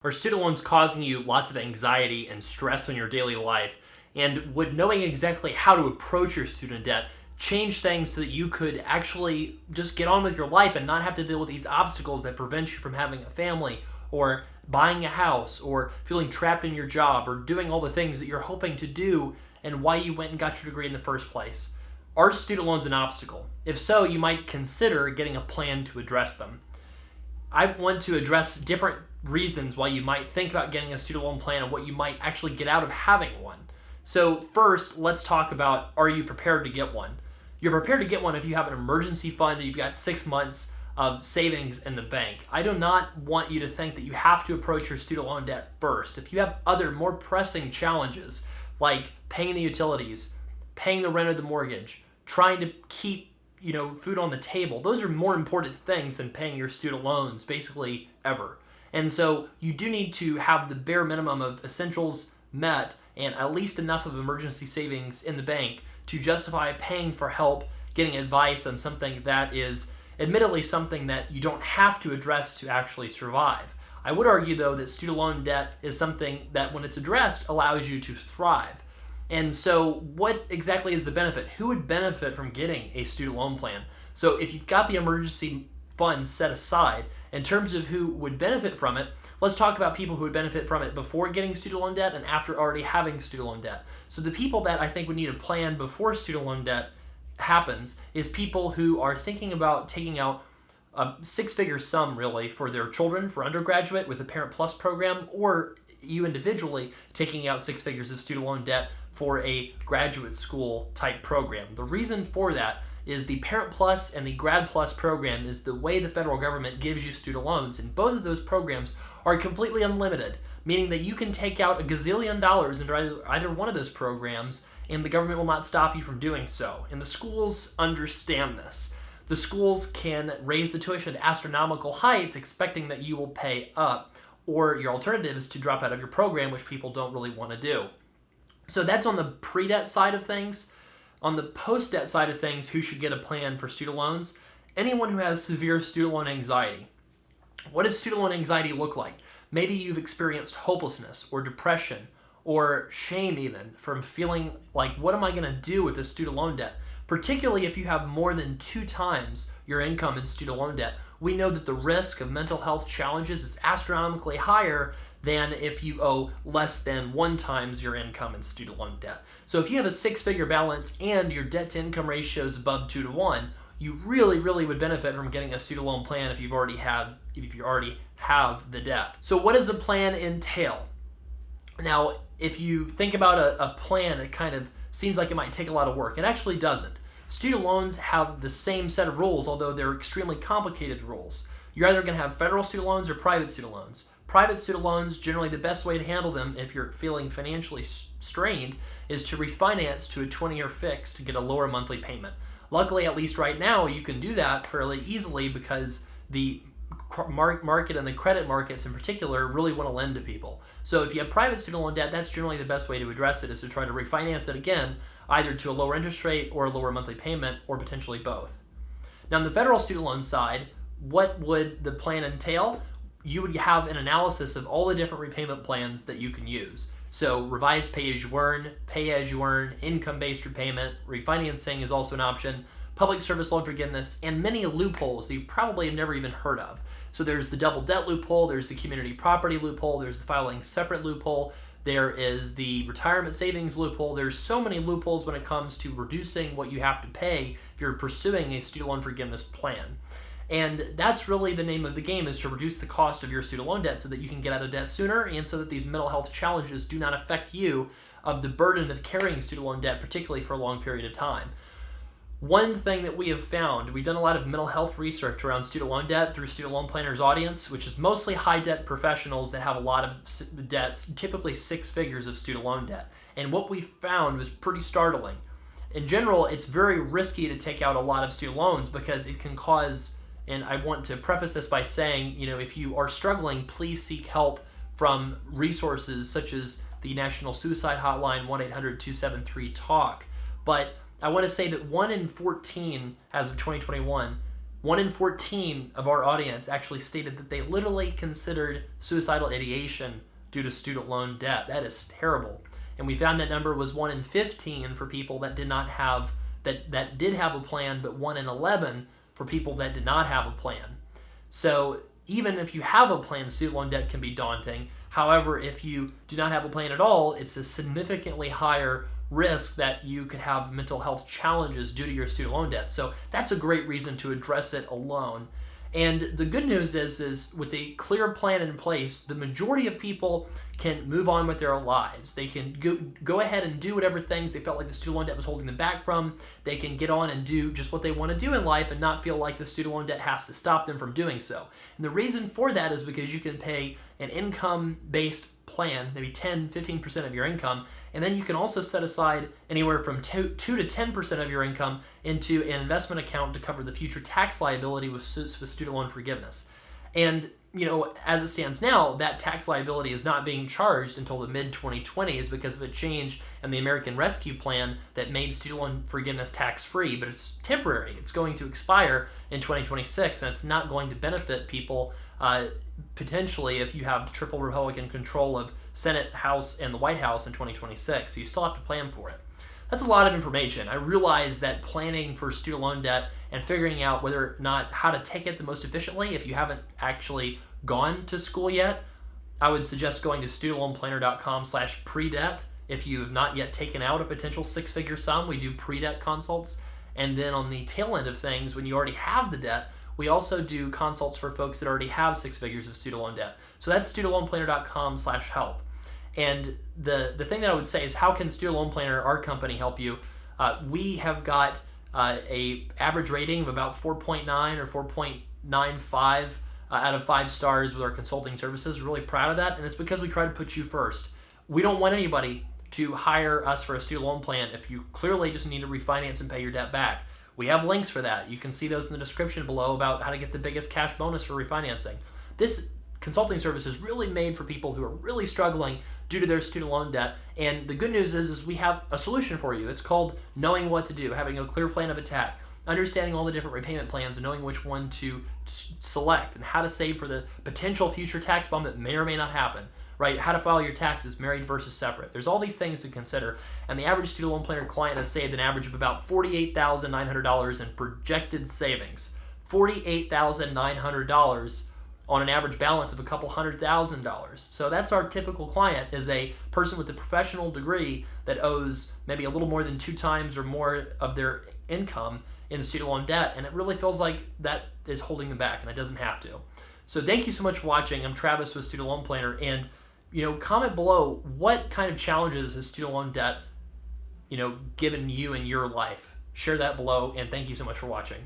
Are student loans causing you lots of anxiety and stress in your daily life? And would knowing exactly how to approach your student debt change things so that you could actually just get on with your life and not have to deal with these obstacles that prevent you from having a family or buying a house or feeling trapped in your job or doing all the things that you're hoping to do and why you went and got your degree in the first place? Are student loans an obstacle? If so, you might consider getting a plan to address them. I want to address different reasons why you might think about getting a student loan plan and what you might actually get out of having one. So first, let's talk about, are you prepared to get one? You're prepared to get one if you have an emergency fund and you've got 6 months of savings in the bank. I do not want you to think that you have to approach your student loan debt first. If you have other more pressing challenges like paying the utilities, paying the rent of the mortgage, trying to keep food on the table, those are more important things than paying your student loans basically ever. And so you do need to have the bare minimum of essentials met and at least enough of emergency savings in the bank to justify paying for help, getting advice on something that is admittedly something that you don't have to address to actually survive. I would argue, though, that student loan debt is something that, when it's addressed, allows you to thrive. And so what exactly is the benefit? Who would benefit from getting a student loan plan? So if you've got the emergency funds set aside, in terms of who would benefit from it, let's talk about people who would benefit from it before getting student loan debt and after already having student loan debt. So the people that I think would need a plan before student loan debt happens is people who are thinking about taking out a six-figure sum, really, for their children for undergraduate with a Parent Plus program, or you individually taking out 6 figures of student loan debt for a graduate school type program. The reason for that is the Parent Plus and the Grad Plus program is the way the federal government gives you student loans, and both of those programs are completely unlimited, meaning that you can take out a gazillion dollars into either one of those programs and the government will not stop you from doing so. And the schools understand this. The schools can raise the tuition to astronomical heights expecting that you will pay up, or your alternative is to drop out of your program, which people don't really want to do. So that's on the pre-debt side of things. On the post-debt side of things, who should get a plan for student loans? Anyone who has severe student loan anxiety. What does student loan anxiety look like? Maybe you've experienced hopelessness or depression or shame even from feeling like, what am I going to do with this student loan debt? Particularly if you have more than 2 times your income in student loan debt. We know that the risk of mental health challenges is astronomically higher than if you owe less than 1 times your income in student loan debt. So if you have a 6-figure balance and your debt to income ratio is above 2 to 1, you really would benefit from getting a student loan plan if you already have the debt. So what does a plan entail? Now, if you think about a plan, it kind of seems like it might take a lot of work. It actually doesn't. Student loans have the same set of rules, although they're extremely complicated rules. You're either going to have federal student loans or private student loans. Private student loans, generally the best way to handle them if you're feeling financially strained is to refinance to a 20-year fix to get a lower monthly payment. Luckily, at least right now, you can do that fairly easily because the market and the credit markets in particular really want to lend to people. So if you have private student loan debt, that's generally the best way to address it, is to try to refinance it again, either to a lower interest rate or a lower monthly payment, or potentially both. Now, on the federal student loan side, what would the plan entail? You would have an analysis of all the different repayment plans that you can use. So revised pay-as-you-earn, income-based repayment, refinancing is also an option, public service loan forgiveness, and many loopholes that you probably have never even heard of. So there's the double debt loophole, there's the community property loophole, there's the filing separate loophole, there is the retirement savings loophole. There's so many loopholes when it comes to reducing what you have to pay if you're pursuing a student loan forgiveness plan. And that's really the name of the game, is to reduce the cost of your student loan debt so that you can get out of debt sooner and so that these mental health challenges do not affect you of the burden of carrying student loan debt, particularly for a long period of time. One thing that we have found, we've done a lot of mental health research around student loan debt through Student Loan Planners audience, which is mostly high debt professionals that have a lot of debts, typically 6 figures of student loan debt. And what we found was pretty startling. In general, it's very risky to take out a lot of student loans because it can cause, and I want to preface this by saying, if you are struggling, please seek help from resources such as the National Suicide Hotline, 1-800-273-TALK. But I want to say that 1 in 14, as of 2021, 1 in 14 of our audience actually stated that they literally considered suicidal ideation due to student loan debt. That is terrible. And we found that number was 1 in 15 for people that did not have that did have a plan, but 1 in 11 for people that did not have a plan. So even if you have a plan, student loan debt can be daunting. However, if you do not have a plan at all, it's a significantly higher risk that you could have mental health challenges due to your student loan debt. So that's a great reason to address it alone. And the good news is with a clear plan in place, the majority of people can move on with their lives. They can go ahead and do whatever things they felt like the student loan debt was holding them back from. They can get on and do just what they want to do in life and not feel like the student loan debt has to stop them from doing so. And the reason for that is because you can pay an income-based plan, maybe 10, 15% of your income, and then you can also set aside anywhere from 2 to 10% of your income into an investment account to cover the future tax liability with student loan forgiveness. And as it stands now, that tax liability is not being charged until the mid-2020s because of a change in the American Rescue Plan that made student loan forgiveness tax-free, but it's temporary. It's going to expire in 2026, and it's not going to benefit people potentially if you have triple Republican control of Senate, House, and the White House in 2026. So you still have to plan for it. That's a lot of information. I realize that planning for student loan debt and figuring out whether or not how to take it the most efficiently, if you haven't actually gone to school yet, I would suggest going to studentloanplanner.com/pre-debt. If you have not yet taken out a potential six-figure sum, we do pre-debt consults. And then on the tail end of things, when you already have the debt, we also do consults for folks that already have 6 figures of student loan debt. So that's studentloanplanner.com/help. And the thing that I would say is, how can Student Loan Planner, our company, help you? We have got a average rating of about 4.9 or 4.95 out of 5 stars with our consulting services. We're really proud of that, and it's because we try to put you first. We don't want anybody to hire us for a student loan plan if you clearly just need to refinance and pay your debt back. We have links for that. You can see those in the description below about how to get the biggest cash bonus for refinancing. This consulting service is really made for people who are really struggling due to their student loan debt. And the good news is we have a solution for you. It's called knowing what to do, having a clear plan of attack, understanding all the different repayment plans and knowing which one to select, and how to save for the potential future tax bump that may or may not happen, right? How to file your taxes, married versus separate. There's all these things to consider. And the average student loan planner client has saved an average of about $48,900 in projected savings. $48,900 on an average balance of a couple $100,000. So that's our typical client, is a person with a professional degree that owes maybe a little more than 2 times or more of their income in student loan debt, and it really feels like that is holding them back, and it doesn't have to. So thank you so much for watching. I'm Travis with Student Loan Planner, and comment below what kind of challenges has student loan debt given you in your life. Share that below, and thank you so much for watching.